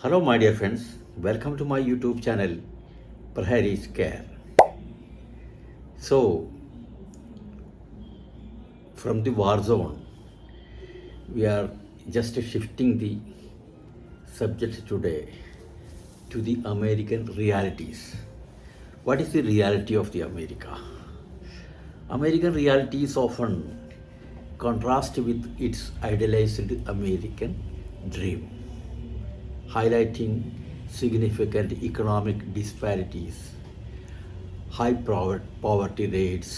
Hello, my dear friends. Welcome to my YouTube channel, Prahari's Care. So, from the war zone, we are just shifting the subject today to the American realities. What is the reality of the America? American reality is often contrast with its idealized American dream, highlighting significant economic disparities, high poverty rates,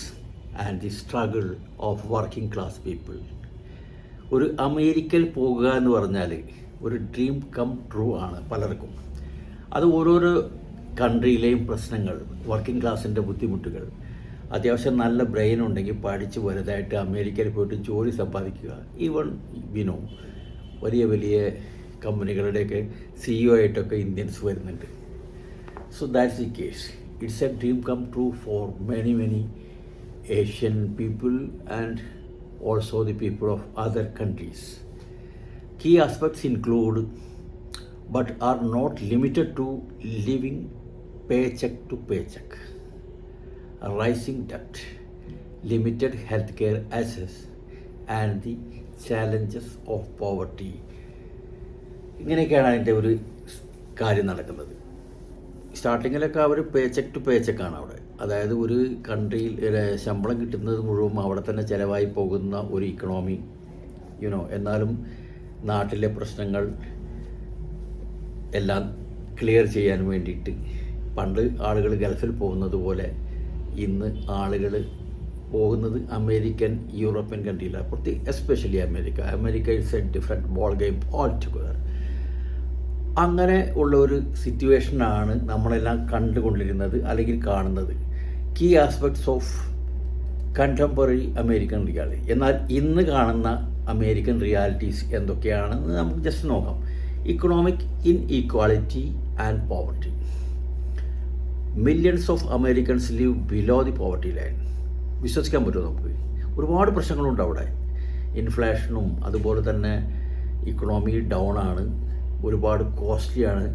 and the struggle of working class people. ഒരു അമേരിക്കയിൽ പോകുക എന്ന് പറഞ്ഞാൽ ഒരു dream come true ആണ് പലർക്കും. അത് ഓരോരോ കൺട്രിയിലെയും പ്രശ്നങ്ങൾ, വർക്കിംഗ് ക്ലാസിൻ്റെ ബുദ്ധിമുട്ടുകൾ, അത്യാവശ്യം നല്ല ബ്രെയിൻ ഉണ്ടെങ്കിൽ പഠിച്ച് വലുതായിട്ട് അമേരിക്കയിൽ പോയിട്ട് ജോലി സമ്പാദിക്കുക. ഈവൺ വിനോ വലിയ വലിയ കമ്പനികളുടെയൊക്കെ CEO ആയിട്ടൊക്കെ ഇന്ത്യൻസ് വരുന്നുണ്ട്. So that's the case. It's a dream come true for many Asian people and also the people of other countries. Key aspects include, but are not limited to, living paycheck to paycheck, a rising debt, limited healthcare access, and the challenges of poverty. ഇങ്ങനെയൊക്കെയാണ് അതിൻ്റെ ഒരു കാര്യം നടക്കുന്നത്. സ്റ്റാർട്ടിങ്ങിലൊക്കെ അവർ പേച്ചെക്ക് to പേച്ചെക്കാണ് അവിടെ. അതായത് ഒരു കൺട്രിയിൽ ശമ്പളം കിട്ടുന്നത് മുഴുവൻ അവിടെ തന്നെ ചിലവായി പോകുന്ന ഒരു ഇക്കണോമി എന്നാലും നാട്ടിലെ പ്രശ്നങ്ങൾ എല്ലാം ക്ലിയർ ചെയ്യാൻ വേണ്ടിയിട്ട് പണ്ട് ആളുകൾ ഗൾഫിൽ പോകുന്നത് പോലെ ഇന്ന് ആളുകൾ പോകുന്നത് അമേരിക്കൻ യൂറോപ്യൻ കൺട്രിയിലാണ്. Especially America it's a different ball game all together. അങ്ങനെ ഉള്ള ഒരു സിറ്റുവേഷനാണ് നമ്മളെല്ലാം കണ്ടുകൊണ്ടിരുന്നത് അല്ലെങ്കിൽ കാണുന്നത്. Key aspects of contemporary American reality. എന്നാൽ ഇന്ന് കാണുന്ന അമേരിക്കൻ റിയാലിറ്റീസ് എന്തൊക്കെയാണെന്ന് നമുക്ക് ജസ്റ്റ് നോക്കാം. Economic inequality and poverty. Millions of Americans live below the poverty line. വിശ്വസിക്കാൻ പറ്റുമോ നമുക്ക്? ഒരുപാട് പ്രശ്നങ്ങളുണ്ട് അവിടെ. ഇൻഫ്ലേഷനും അതുപോലെ തന്നെ ഇക്കണോമി ഡൗൺ ആണ്, ഒരുപാട് കോസ്റ്റ്ലിയാണ്.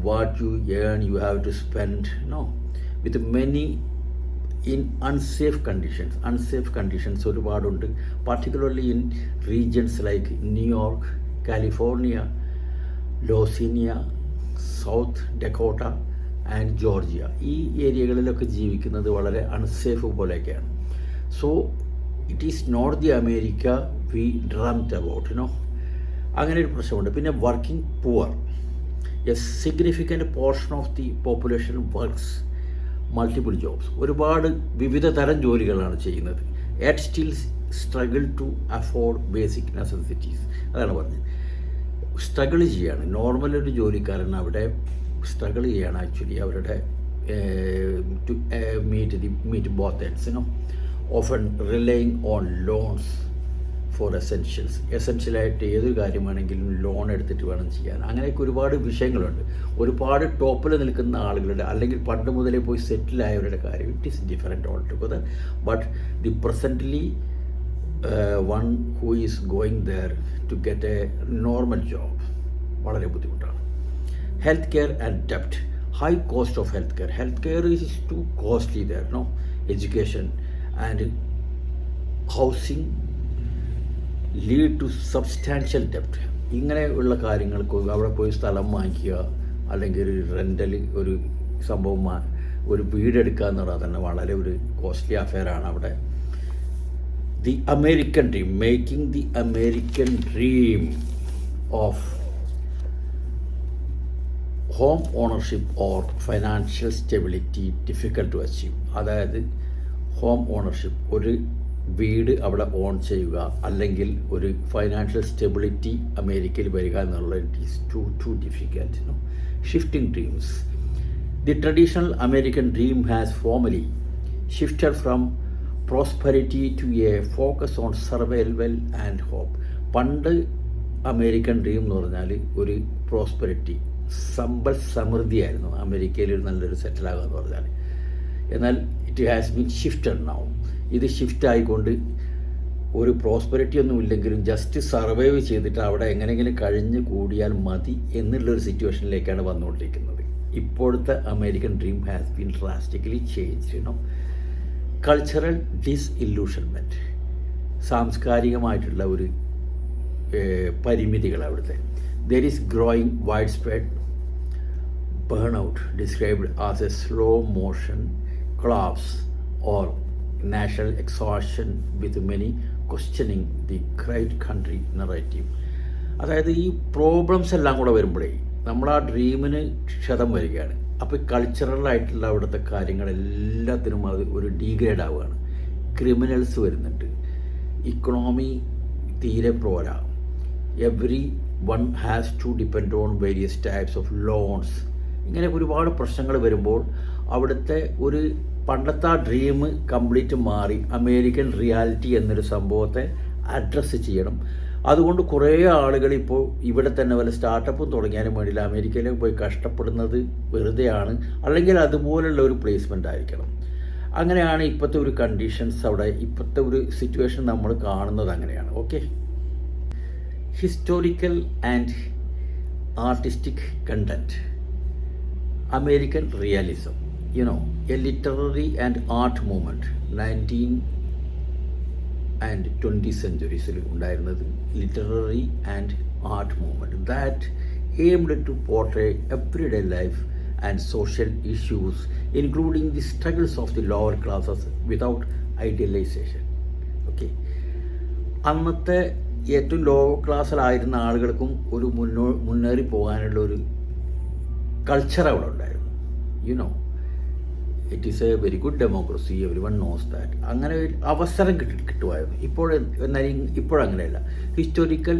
What you earn you have to spend with many in unsafe conditions ഒരുപാടുണ്ട്. Particularly in regions like New York, California, Louisiana, south Dakota and Georgia. ഈ ഏരിയകളിലൊക്കെ ജീവിക്കുന്നത് വളരെ അൺസേഫ് പോലെയൊക്കെയാണ്. So it is not the America we dreamed about. അങ്ങനെ ഒരു പ്രശ്നമുണ്ട്. പിന്നെ working poor. A significant portion of the population works multiple jobs. ഒരുപാട് വിവിധ തരം ജോലികളാണ് ചെയ്യുന്നത്. Yet still struggle to afford basic necessities. അതാണ് പറഞ്ഞത്. സ്ട്രഗിൾ ചെയ്യാണ്. നോർമൽ ഒരു ജോലിക്കാരൻ അവിടെ സ്ട്രഗിൾ ചെയ്യാണ് ആക്ച്വലി അവരുടെ to meet both ends. Often relying on loans for എസെൻഷ്യലായിട്ട് ഏതൊരു കാര്യമാണെങ്കിലും ലോൺ എടുത്തിട്ട് വേണം ചെയ്യാൻ. അങ്ങനെയൊക്കെ ഒരുപാട് വിഷയങ്ങളുണ്ട്. ഒരുപാട് ടോപ്പിൽ നിൽക്കുന്ന ആളുകളുടെ അല്ലെങ്കിൽ പണ്ട് മുതലേ പോയി സെറ്റിലായവരുടെ കാര്യം it is different all together. But the presently one who is going there to get a normal job വളരെ ബുദ്ധിമുട്ടാണ്. ഹെൽത്ത് കെയർ ആൻഡ് ഡെപ്റ്റ്. High cost of health care is too costly there. Education and housing lead to substantial ഡെപ്റ്റ്. ഇങ്ങനെയുള്ള കാര്യങ്ങൾക്ക് അവിടെ പോയി സ്ഥലം വാങ്ങിക്കുക അല്ലെങ്കിൽ ഒരു റെൻ്റൽ ഒരു സംഭവം ഒരു വീടെടുക്കുക എന്ന് പറഞ്ഞാൽ തന്നെ വളരെ ഒരു കോസ്റ്റ്ലി അഫെയറാണ് അവിടെ. The American dream, making the American dream of home ownership or financial stability difficult to achieve. അതായത് ഹോം ഓണർഷിപ്പ്, ഒരു വീട് അവിടെ ഓൺ ചെയ്യുക അല്ലെങ്കിൽ ഒരു ഫൈനാൻഷ്യൽ സ്റ്റെബിലിറ്റി അമേരിക്കയിൽ വരിക എന്നുള്ളത് it is too difficult. Shifting dreams. The traditional American dream has formally shifted from prosperity to a focus on survival and hope. പണ്ട് അമേരിക്കൻ ഡ്രീം എന്ന് പറഞ്ഞാൽ ഒരു പ്രോസ്പെരിറ്റി, സമ്പൽ സമൃദ്ധിയായിരുന്നു. അമേരിക്കയിൽ ഒരു നല്ലൊരു സെറ്റിലാകുക എന്ന് പറഞ്ഞാൽ. എന്നാൽ it has been shifted now. ഇത് ഷിഫ്റ്റ് ആയിക്കൊണ്ട് ഒരു പ്രോസ്പെരിറ്റി ഒന്നും ഇല്ലെങ്കിലും ജസ്റ്റ് സർവൈവ് ചെയ്തിട്ട് അവിടെ എങ്ങനെയെങ്കിലും കഴിഞ്ഞ് കൂടിയാൽ മതി എന്നുള്ളൊരു സിറ്റുവേഷനിലേക്കാണ് വന്നുകൊണ്ടിരിക്കുന്നത്. ഇപ്പോഴത്തെ American dream has been drastically change. Cultural disillusionment, സാംസ്കാരികമായിട്ടുള്ള ഒരു പരിമിതികൾ അവിടുത്തെ. There is growing wide spread burnout, described as a slow motion collapse or national exhaustion, with many questioning the great country narrative. അതായത് ഈ പ്രോബ്ലംസ് എല്ലാം കൂടെ വരുമ്പോഴേ നമ്മൾ ആ ഡ്രീമിന് ക്ഷതം വരികയാണ്. അപ്പോൾ കൾച്ചറലായിട്ടുള്ള അവിടുത്തെ കാര്യങ്ങളെല്ലാത്തിനും അത് ഒരു ഡീഗ്രേഡ് ആവുകയാണ്. ക്രിമിനൽസ് വരുന്നുണ്ട്, ഇക്കണോമി തീരെ പോരാ, every one has to depend on various types of loans. ഇങ്ങനെ ഒരുപാട് പ്രശ്നങ്ങൾ വരുമ്പോൾ അവിടുത്തെ ഒരു പണ്ടത്തെ ആ ഡ്രീം കംപ്ലീറ്റ് മാറി അമേരിക്കൻ റിയാലിറ്റി എന്നൊരു സംഭവത്തെ അഡ്രസ്സ് ചെയ്യണം. അതുകൊണ്ട് കുറേ ആളുകൾ ഇപ്പോൾ ഇവിടെ തന്നെ വല്ല സ്റ്റാർട്ടപ്പും തുടങ്ങിയാലും വേണ്ടിയില്ല, അമേരിക്കയിലേക്ക് പോയി കഷ്ടപ്പെടുന്നത് വെറുതെയാണ്, അല്ലെങ്കിൽ അതുപോലുള്ള ഒരു പ്ലേസ്മെൻ്റ് ആയിരിക്കണം. അങ്ങനെയാണ് ഇപ്പോഴത്തെ ഒരു കണ്ടീഷൻസ് അവിടെ, ഇപ്പോഴത്തെ ഒരു സിറ്റുവേഷൻ നമ്മൾ കാണുന്നത് അങ്ങനെയാണ്. Okay, historical and artistic content. American realism, a literary and art movement 19th and 20th centuries ഉണ്ടായിരുന്നത് literary and art movement that aimed to portray everyday life and social issues, including the struggles of the lower classes without idealization. Okay, അന്നത്തെ ഏറ്റവും law ക്ലാസ്സിലായിരുന്ന ആളുകൾക്കും ഒരു മുന്നേറി പോകാനുള്ള ഒരു culture അവിടെ ഉണ്ടായിരുന്നു. It is a very good democracy, every one knows that. അങ്ങനെ ഒരു അവസരം കിട്ടുമായിരുന്നു. ഇപ്പോഴങ്ങനെയല്ല. Historical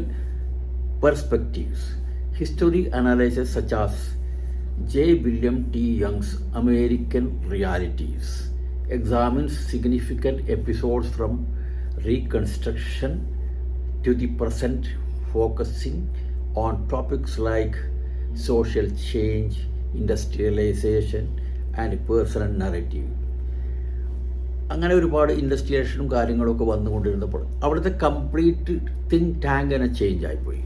perspectives, history analysis such as J. William T. Young's American Realities examines significant episodes from Reconstruction to the present, focusing on topics like social change, industrialization and personal narrative. അങ്ങനെ ഒരുപാട് ഇൻഡസ്ട്രിയലൈസേഷനും കാര്യങ്ങളൊക്കെ വന്നുകൊണ്ടിരുന്നപ്പോൾ അവിടുത്തെ complete think tank തന്നെ change ആയിപ്പോയി.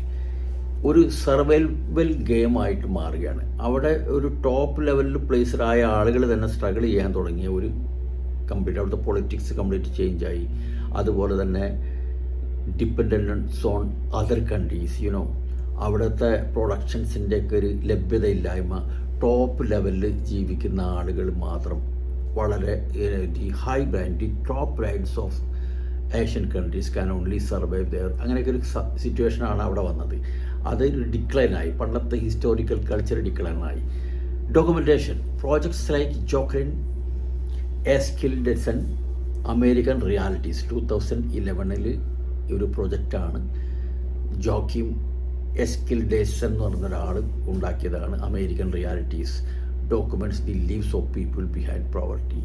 ഒരു survival ഗെയിമായിട്ട് മാറുകയാണ്. അവിടെ ഒരു ടോപ്പ് ലെവലിൽ പ്ലേസ്ഡായ ആളുകൾ തന്നെ സ്ട്രഗിൾ ചെയ്യാൻ തുടങ്ങിയ ഒരു കംപ്ലീറ്റ്, അവിടുത്തെ പൊളിറ്റിക്സ് കംപ്ലീറ്റ് ചേഞ്ചായി. അതുപോലെ തന്നെ ഡിപ്പെൻഡൻസ് ഓൺ അതർ കൺട്രീസ്, അവിടുത്തെ പ്രൊഡക്ഷൻസിൻ്റെയൊക്കെ ഒരു ലഭ്യതയില്ലായ്മ. ടോപ്പ് ലെവലിൽ ജീവിക്കുന്ന ആളുകൾ മാത്രം വളരെ the high brand, the top brands of Asian countries can only survive there. അങ്ങനെയൊക്കെ ഒരു സിറ്റുവേഷനാണ് അവിടെ വന്നത്. അതൊരു ഡിക്ലൈനായി, പണ്ടത്തെ ഹിസ്റ്റോറിക്കൽ കൾച്ചർ ഡിക്ലൈനായി. Documentation projects like Joakim Eskildsen American realities 2011 ഒരു പ്രൊജക്റ്റാണ്. ജോക്കിം എസ്കിൽഡേസൺ എന്ന് പറയുന്ന ഒരാൾ ഉണ്ടാക്കിയതാണ്. American realities documents the lives of people behind poverty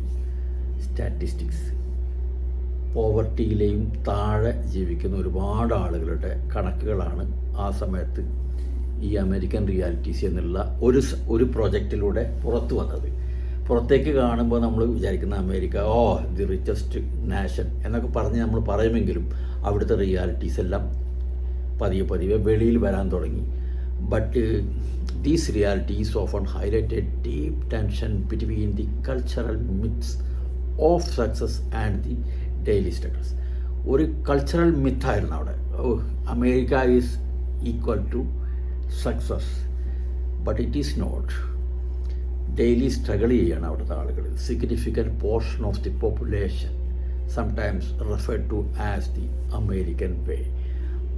statistics. പോവർട്ടിയിലെയും താഴെ ജീവിക്കുന്ന ഒരുപാട് ആളുകളുടെ കണക്കുകളാണ് ആ സമയത്ത് ഈ അമേരിക്കൻ റിയാലിറ്റീസ് എന്നുള്ള ഒരു പ്രോജക്റ്റിലൂടെ പുറത്തു വന്നത്. പുറത്തേക്ക് കാണുമ്പോൾ നമ്മൾ വിചാരിക്കുന്ന അമേരിക്ക ദി റിച്ചസ്റ്റ് നാഷൻ എന്നൊക്കെ പറഞ്ഞ് നമ്മൾ പറയുമെങ്കിലും അവിടുത്തെ റിയാലിറ്റീസ് എല്ലാം പതിയെ വെളിയിൽ വരാൻ തുടങ്ങി. But these realities often highlighted deep tension between the cultural myths of success and the daily struggles. ഒരു കൾച്ചറൽ മിത്തായിരുന്നു അവിടെ. America is equal to success, but it is not. Daily struggle ചെയ്യാണ് അവിടുത്തെ ആളുകൾ. Significant portion of the population sometimes referred to as the American way.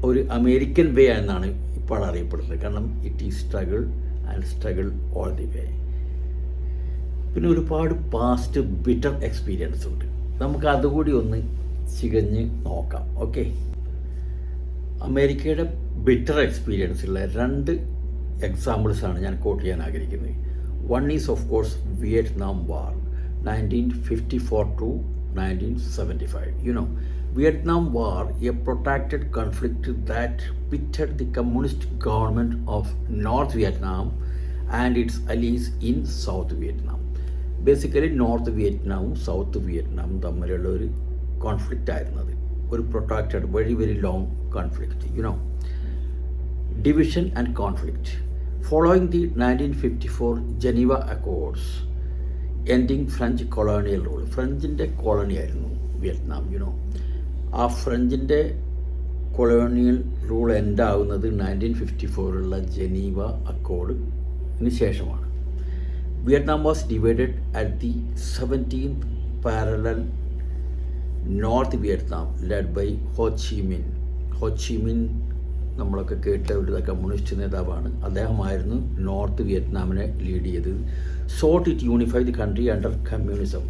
ഒരു American way എന്നാണ് ഇപ്പോൾ അറിയപ്പെടുന്നത്. കാരണം it is struggle and struggle all the way. പിന്നെ ഒരുപാട് പാസ്റ്റ് ബിറ്റർ എക്സ്പീരിയൻസ് ഉണ്ട്. നമുക്ക് അതുകൂടി ഒന്ന് ചികഞ്ഞ് നോക്കാം. ഓക്കെ, അമേരിക്കയുടെ ബിറ്റർ എക്സ്പീരിയൻസുള്ള 2 എക്സാമ്പിൾസാണ് ഞാൻ കോട്ട് ചെയ്യാൻ ആഗ്രഹിക്കുന്നത്. One is of course Vietnam war 1954 to 1975. Vietnam War, a protracted conflict that pitted the communist government of North Vietnam and its allies in South Vietnam. Basically North വിയറ്റ്നാമും South വിയറ്റ്നാമും തമ്മിലുള്ള ഒരു conflict ആയിരുന്നത്. ഒരു protracted very very long conflict. Division and conflict. Following the 1954 Geneva Accords, ending French colonial rule. ഫ്രഞ്ചിൻ്റെ colony ആയിരുന്നു വിയറ്റ്നാം. ആ ഫ്രഞ്ചിൻ്റെ കൊളോണിയൽ റൂൾ എൻഡാവുന്നത് 1954 ജനീവ അക്കോർഡിന് ശേഷമാണ്. Vietnam was divided at the 17th parallel North Vietnam led by Ho Chi Minh നമ്മളൊക്കെ കേട്ട ഒരു കമ്മ്യൂണിസ്റ്റ് നേതാവാണ്. അദ്ദേഹമായിരുന്നു നോർത്ത് വിയറ്റ്നാമിനെ ലീഡ് ചെയ്തത്. Sought it unify the country under communism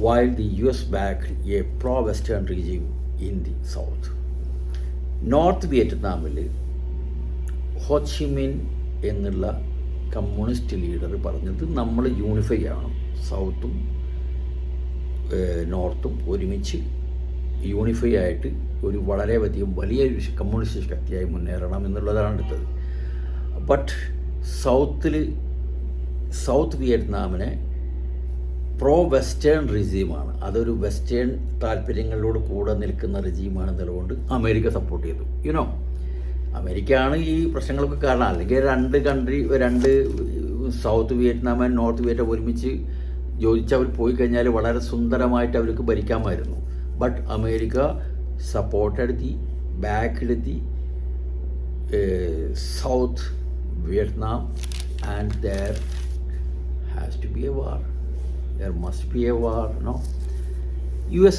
while the US backed a pro western regime in the south. North വിയറ്റ്നാമിൽ Ho Chi Minh എന്നുള്ള communist leader പറഞ്ഞത് നമ്മൾ യൂണിഫൈ ചെയ്യണം, സൗത്തും നോർത്തും ഒരുമിച്ച് യൂണിഫൈ ആയിട്ട് ഒരു വളരെയധികം വലിയൊരു കമ്മ്യൂണിസ്റ്റ് ശക്തിയായി മുന്നേറണം എന്നുള്ളതാണ് എടുത്തത്. ബട്ട് സൗത്ത് വിയറ്റ്നാമിനെ പ്രോ വെസ്റ്റേൺ റിജീമാണ്, അതൊരു വെസ്റ്റേൺ താല്പര്യങ്ങളോട് കൂടെ നിൽക്കുന്ന റിജീമാണെന്നുള്ളതുകൊണ്ട് അമേരിക്ക സപ്പോർട്ട് ചെയ്തു. അമേരിക്കയാണ് ഈ പ്രശ്നങ്ങളൊക്കെ കാരണം. അല്ലെങ്കിൽ രണ്ട് South Vietnam and North Vietnam ഒരുമിച്ച് യോജിച്ച് അവർ പോയി കഴിഞ്ഞാൽ വളരെ സുന്ദരമായിട്ട് അവർക്ക് ഭരിക്കാമായിരുന്നു. But America supported backed the South Vietnam and there has to be a war. There must be a war, no? US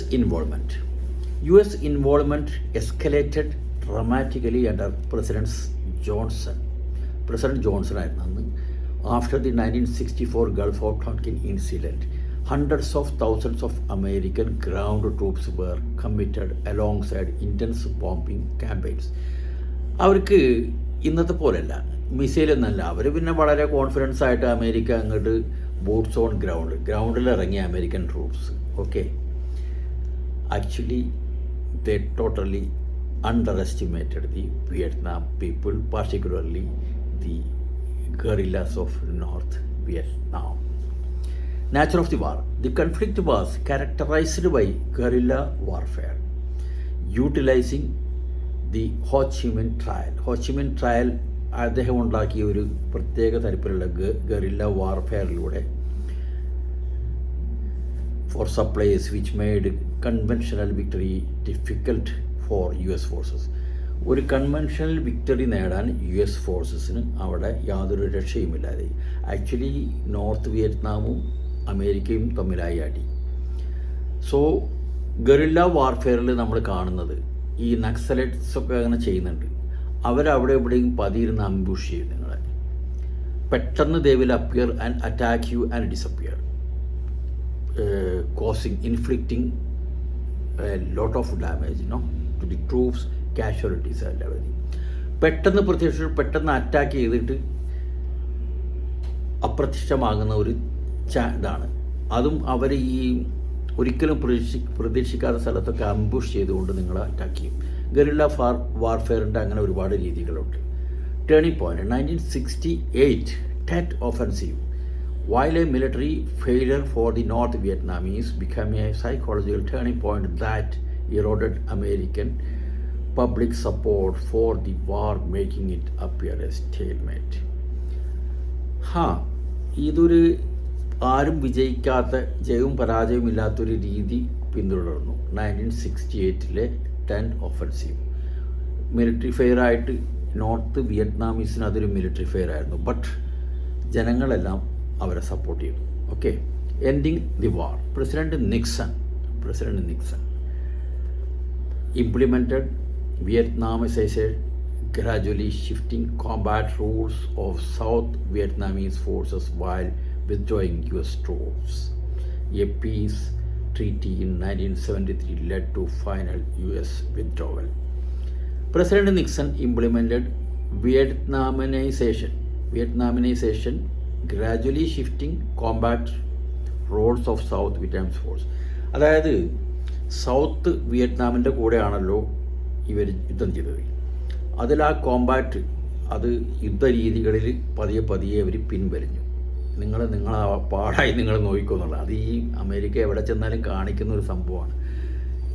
involvement escalated dramatically under President Johnson ആയിരുന്നു അന്ന്. After the 1964 Gulf of Tonkin incident, hundreds of thousands of American ground troops were committed alongside intense bombing campaigns. അവർക്ക് ഇന്നത്തെ പോലെയല്ല, മിസൈലൊന്നല്ല. അവർ പിന്നെ വളരെ confidence ആയിട്ട് America അങ്ങോട്ട് boots on ഗ്രൗണ്ടിൽ ഇറങ്ങിയ American troops. Okay, actually they totally underestimated the Vietnam people, particularly the guerrillas of North Vietnam. Nature of the war. The conflict was characterized by guerrilla warfare, utilizing the Ho Chi Minh Trail. അദ്ദേഹം ഉണ്ടാക്കിയ ഒരു പ്രത്യേക തരത്തിലുള്ള guerrilla വാർഫെയറിലൂടെ for supplies which made conventional victory difficult for US forces. ഒരു conventional victory നേടാൻ US ഫോഴ്സസിന് അവിടെ യാതൊരു രക്ഷയുമില്ലാതെ. Actually north വിയറ്റ്നാമും അമേരിക്കയും തമ്മിലായി അടി. സോ ഗറില്ല വാർഫെയറിൽ നമ്മൾ കാണുന്നത് ഈ നക്സലൈറ്റ്സൊക്കെ അങ്ങനെ ചെയ്യുന്നുണ്ട്. അവരവിടെ എവിടെയും പതിയിരുന്ന് അംബുഷ് ചെയ്യും നിങ്ങളെ. പെട്ടെന്ന് they will appear and attack you and disappear, inflicting a lot of damage to the troops, casualties and everything. പെട്ടെന്ന് അറ്റാക്ക് ചെയ്തിട്ട് അപ്രത്യക്ഷമാകുന്ന ഒരു ഇതാണ്. അതും അവർ ഈ ഒരിക്കലും പ്രതീക്ഷിക്കാത്ത സ്ഥലത്തൊക്കെ അംബുഷ് ചെയ്തുകൊണ്ട് നിങ്ങളെ അറ്റാക്ക് ചെയ്യും. ഗറില്ല വാർഫെയറിൻ്റെ അങ്ങനെ ഒരുപാട് രീതികളുണ്ട്. Turning point 1968 Tet Offensive. While a military failure for the North Vietnamese became a psychological turning point that eroded American public support for the war, making it appear a stalemate. ഇതൊരു ആരും വിജയിക്കാത്ത, ജയവും പരാജയവും ഇല്ലാത്തൊരു രീതി പിന്തുടർന്നു 1968 Tet Offensive. മിലിറ്ററി ഫെയർ ആയിട്ട് north വിയറ്റ്നാമീസിന് അതൊരു military fair ആയിരുന്നു. ബട്ട് ജനങ്ങളെല്ലാം അവരെ സപ്പോർട്ട് ചെയ്തു. Okay, ending the war. President Nixon implemented Vietnamization, gradually shifting combat rules of South Vietnamese forces while withdrawing US troops. A peace treaty in 1973 led to final US withdrawal. President Nixon implemented Vietnamization, gradually shifting combat roles of South Vietnamese force. അതായത് south വിയറ്റ്നാമിൻ്റെ കൂടെയാണല്ലോ ഇവർ യുദ്ധം ചെയ്തത്. അതിൽ ആ Kombat, അത് യുദ്ധരീതികളിൽ പതിയെ അവർ പിൻവലിഞ്ഞു. നിങ്ങൾ പാടായി നിങ്ങൾ നോക്കിക്കോന്നുള്ളത്. അത് ഈ അമേരിക്ക എവിടെ ചെന്നാലും കാണിക്കുന്ന ഒരു സംഭവമാണ്.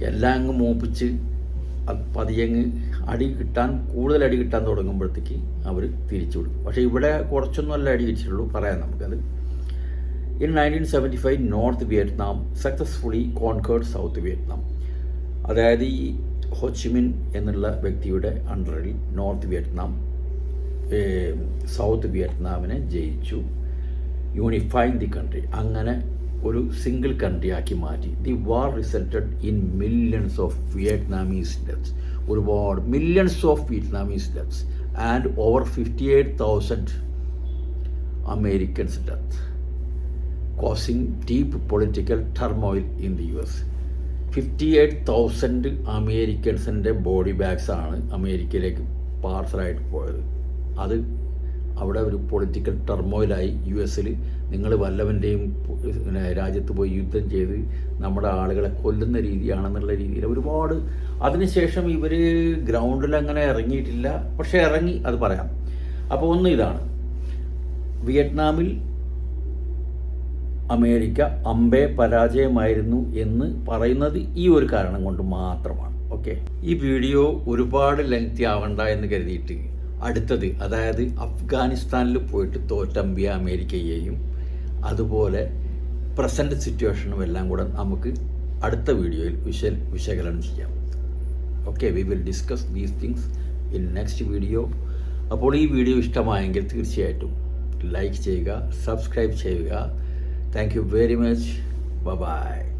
എല്ലാം അങ്ങ് മൂപ്പിച്ച് അത് പതിയങ്ങ് കൂടുതൽ അടി കിട്ടാൻ തുടങ്ങുമ്പോഴത്തേക്ക് അവർ തിരിച്ചു വിടും. പക്ഷേ ഇവിടെ കുറച്ചൊന്നുമല്ല അടി കിട്ടിയിട്ടുള്ളൂ, പറയാം നമുക്കത്. In 1975 north Vietnam successfully concord south Vietnam. അതായത് ഈ ഹോച്ചിമിൻ എന്നുള്ള വ്യക്തിയുടെ അണ്ടറിൽ നോർത്ത് വിയറ്റ്നാം സൗത്ത് വിയറ്റ്നാമിനെ ജയിച്ചു. യൂണിഫൈങ് ദി കൺട്രി, അങ്ങനെ ഒരു സിംഗിൾ കൺട്രി ആക്കി മാറ്റി. The war resulted in millions of Vietnamese deaths, ഒരുപാട് millions of Vietnamese deaths and over 58,000 Americans death, causing deep political turmoil in the US. 58,000 അമേരിക്കൻസിൻ്റെ body ബാഗ്സാണ് അമേരിക്കയിലേക്ക് പാർസലായിട്ട് പോയത്. അത് അവിടെ ഒരു പൊളിറ്റിക്കൽ ടർമോയിലായി. US നിങ്ങൾ വല്ലവൻ്റെയും രാജ്യത്ത് പോയി യുദ്ധം ചെയ്ത് നമ്മുടെ ആളുകളെ കൊല്ലുന്ന രീതിയാണെന്നുള്ള രീതിയിൽ ഒരുപാട്. അതിനുശേഷം ഇവർ ഗ്രൗണ്ടിൽ അങ്ങനെ ഇറങ്ങിയിട്ടില്ല, പക്ഷേ ഇറങ്ങി, അത് പറയാം. അപ്പോൾ ഒന്ന് ഇതാണ്, വിയറ്റ്നാമിൽ അമേരിക്ക അമ്പേ പരാജയമായിരുന്നു എന്ന് പറയുന്നത് ഈ ഒരു കാരണം കൊണ്ട് മാത്രമാണ്. ഓക്കെ, ഈ വീഡിയോ ഒരുപാട് ലെങ്തി ആവണ്ട എന്ന് കരുതിയിട്ട് അടുത്തത്, അതായത് അഫ്ഗാനിസ്ഥാനിൽ പോയിട്ട് തോറ്റമ്പിയ അമേരിക്കയെയും അതുപോലെ പ്രസൻറ്റ് സിറ്റുവേഷനും എല്ലാം കൂടെ നമുക്ക് അടുത്ത വീഡിയോയിൽ വിശകലനം ചെയ്യാം. Okay, we will discuss these things in next video. അപ്പോൾ ഈ വീഡിയോ ഇഷ്ടമായെങ്കിൽ തീർച്ചയായിട്ടും ലൈക്ക് ചെയ്യുക, സബ്സ്ക്രൈബ് ചെയ്യുക. Thank you very much. By.